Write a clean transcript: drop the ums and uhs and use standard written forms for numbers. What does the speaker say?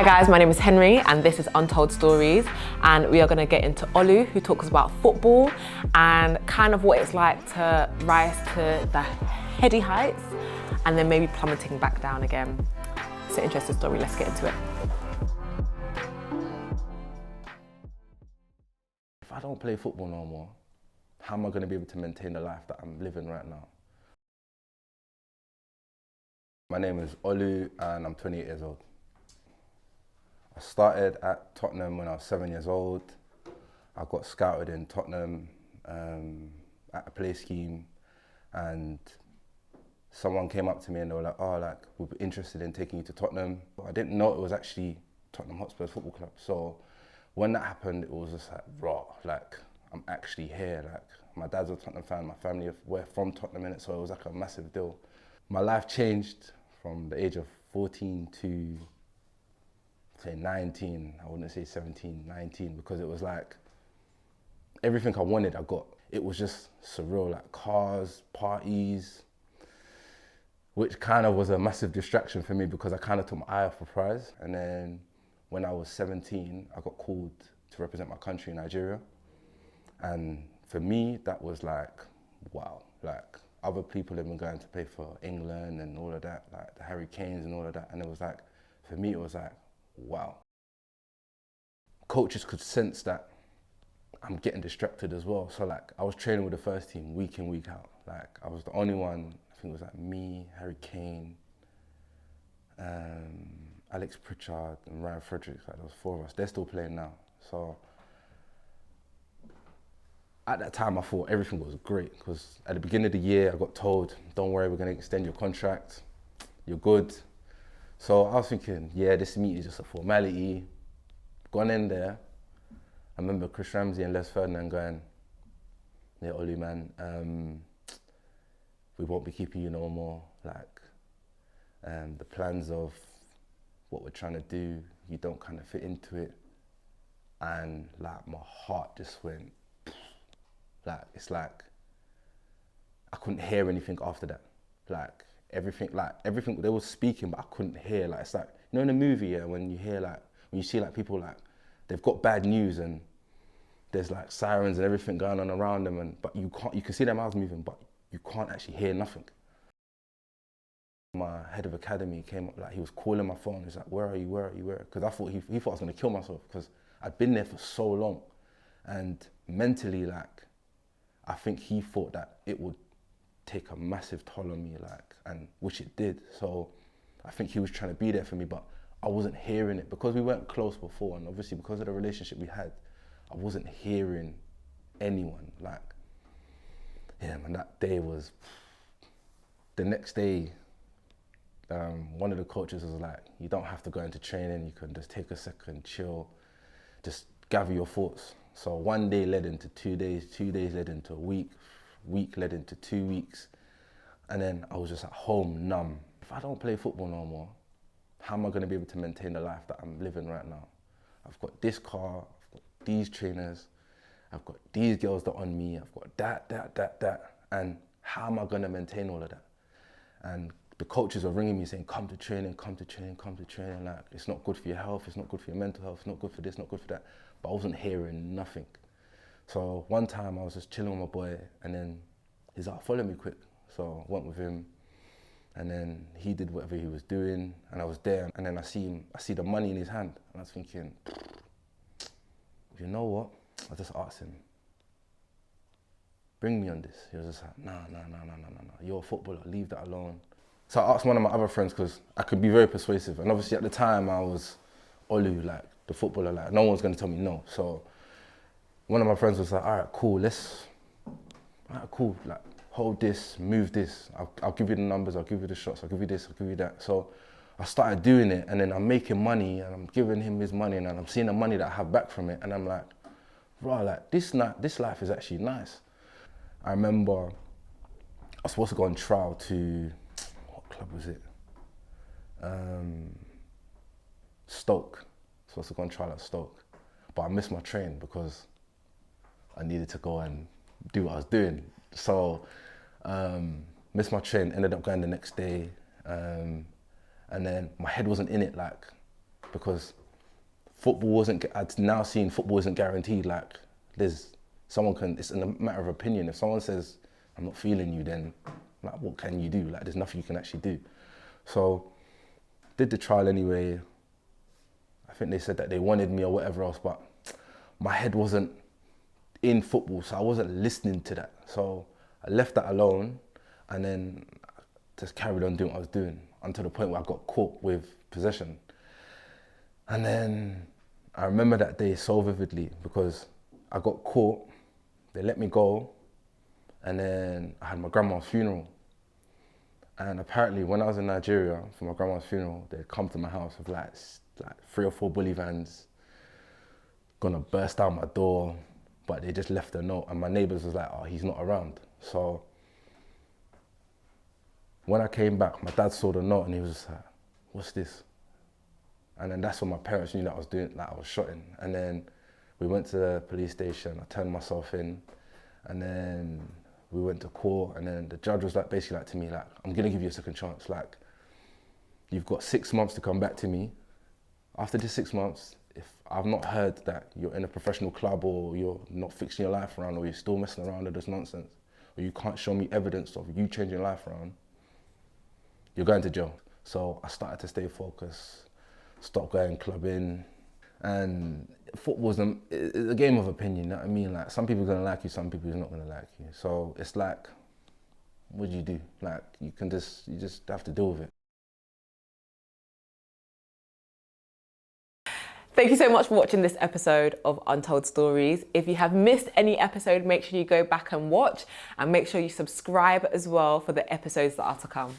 Hi guys, my name is Henrie and this is Untold Stories, and we are going to get into Olu, who talks about football and kind of what it's like to rise to the heady heights and then maybe plummeting back down again. It's an interesting story, let's get into it. If I don't play football no more, how am I going to be able to maintain the life that I'm living right now? My name is Olu and I'm 28 years old. I started at Tottenham when I was 7 years old. I got scouted in Tottenham at a play scheme, and someone came up to me and they were like, oh, like, we'd be interested in taking you to Tottenham. But I didn't know it was actually Tottenham Hotspur's football club. So when that happened, it was just like, raw, like, I'm actually here. Like, my dad's a Tottenham fan, my family, we're from Tottenham, innit? So it was like a massive deal. My life changed from the age of 14 to say 19, I wouldn't say 17, 19, because it was like, everything I wanted, I got. It was just surreal, like cars, parties, which kind of was a massive distraction for me because I kind of took my eye off the prize. And then when I was 17, I got called to represent my country in Nigeria. And for me, that was like, wow, like other people have been going to play for England and all of that, like the Harry Kanes and all of that. And it was like, for me, it was like, wow. Coaches could sense that I'm getting distracted as well. So like, I was training with the first team week in, week out. Like, I was the only one, I think it was like me, Harry Kane, Alex Pritchard and Ryan Fredericks, like there was 4 of us. They're still playing now. So at that time, I thought everything was great because at the beginning of the year, I got told, don't worry, we're gonna extend your contract, you're good. So I was thinking, yeah, this meeting is just a formality. Gone in there, I remember Chris Ramsey and Les Ferdinand going, yeah, Olu man, we won't be keeping you no more. Like, the plans of what we're trying to do, you don't kind of fit into it. And like, my heart just went, like, it's like, I couldn't hear anything after that. Like, everything, they were speaking, but I couldn't hear. Like, it's like, you know, in a movie, yeah, when you hear like, when you see like people like, they've got bad news and there's like sirens and everything going on around them, but you can see their mouths moving, but you can't actually hear nothing. My head of academy came up, like he was calling my phone. He's like, where are you, where are you, where? Because I thought he thought I was gonna kill myself because I'd been there for so long. And mentally, like, I think he thought that it would take a massive toll on me, like, and which it did. So I think he was trying to be there for me, but I wasn't hearing it because we weren't close before, and obviously because of the relationship we had, I wasn't hearing anyone. Like, yeah, man, that day was, the next day, one of the coaches was like, you don't have to go into training, you can just take a second, chill, just gather your thoughts. So one day led into 2 days, 2 days led into a week, week led into 2 weeks, and then I was just at home, numb. If I don't play football no more, how am I going to be able to maintain the life that I'm living right now? I've got this car, I've got these trainers, I've got these girls that are on me, I've got that, and how am I going to maintain all of that? And the coaches are ringing me saying, come to training, come to training, come to training. Like, it's not good for your health, it's not good for your mental health, it's not good for this, not good for that. But I wasn't hearing nothing. So one time I was just chilling with my boy, and then he's like, follow me quick. So I went with him, and then he did whatever he was doing, and I was there, and then I see the money in his hand, and I was thinking, you know what? I just asked him, bring me on this. He was just like, no, you're a footballer, leave that alone. So I asked one of my other friends, because I could be very persuasive, and obviously at the time I was Olu, like the footballer, like no one's gonna tell me no. So one of my friends was like, all right, cool, like hold this, move this, I'll give you the numbers, I'll give you the shots, I'll give you this, I'll give you that. So I started doing it, and then I'm making money, and I'm giving him his money, and I'm seeing the money that I have back from it, and I'm like, bro, like this life is actually nice. I remember I was supposed to go on trial to, what club was it? Stoke. Supposed to go on trial at Stoke, but I missed my train because I needed to go and do what I was doing. So missed my train, ended up going the next day, and then my head wasn't in it. Like, because football wasn't, I'd now seen football isn't guaranteed. Like it's a matter of opinion. If someone says, I'm not feeling you, then like, what can you do? Like, there's nothing you can actually do. So, did the trial anyway. I think they said that they wanted me or whatever else, but my head wasn't in football, so I wasn't listening to that. So I left that alone and then just carried on doing what I was doing until the point where I got caught with possession. And then I remember that day so vividly because I got caught, they let me go, and then I had my grandma's funeral. And apparently when I was in Nigeria for my grandma's funeral, they'd come to my house with like 3 or 4 bully vans, gonna burst down my door, but they just left a note, and my neighbours was like, oh, he's not around. So when I came back, my dad saw the note and he was just like, what's this? And then that's when my parents knew that I was shotting. And then we went to the police station, I turned myself in, and then we went to court, and then the judge was like, basically like to me, like, I'm gonna give you a second chance. Like, you've got 6 months to come back to me. After this 6 months, if I've not heard that you're in a professional club or you're not fixing your life around or you're still messing around with this nonsense, or you can't show me evidence of you changing your life around, you're going to jail. So I started to stay focused, stopped going clubbing, and football's a game of opinion, you know what I mean? Like, some people are gonna like you, some people are not gonna like you. So it's like, what do you do? Like, you just have to deal with it. Thank you so much for watching this episode of Untold Stories. If you have missed any episode, make sure you go back and watch, and make sure you subscribe as well for the episodes that are to come.